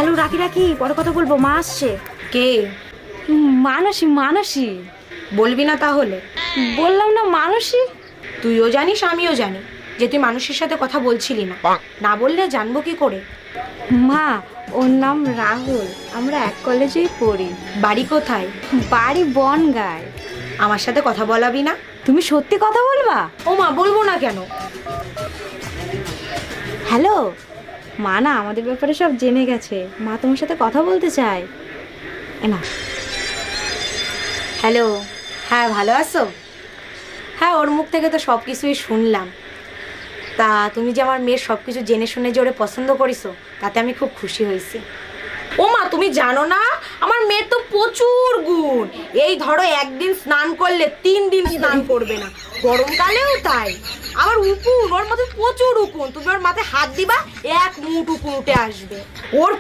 Hello রাখি রাখি, পরে কথা বলবো, মা আসছে। কে? মানসী মানসী। বলবি না তাহলে? বললাম না মানসী। তুইও জানিস আমিও জানি যে তুই মানুষের সাথে কথা বলছিলি না। না বললে জানবো কি করে? মা, ওর নাম রাহুল, আমরা এক কলেজেই পড়ি। বাড়ি কোথায়? বাড়ি বনগাঁয়। আমার সাথে কথা বলাবি না? তুমি সত্যি কথা বলবা? ও মা, বলবো না কেন? হ্যালো মা, না আমাদের ব্যাপারে সব জেনে গেছে, মা তোমার সাথে কথা বলতে চায়। না। হ্যালো। হ্যাঁ, ভালো আছো? হ্যাঁ, ওর মুখ থেকে তো সব কিছুই শুনলাম। তা তুমি যে আমার মেয়ের সব কিছু জেনে শুনে যে ওরে পছন্দ করিছো, তাতে আমি খুব খুশি হয়েছি। ও মা, তুমি জানো না আমার মেয়ের তো প্রচুর গুণ। এই ধরো একদিন স্নান করলে 3 দিন স্নান করবে না, গরমকালেও তাই। আবার উকুন, ওর মধ্যে প্রচুর উকুন। তুমি ওর মাথায় হাত দিবা, 1 মুঠ উকুন উঠে আসবে। ওর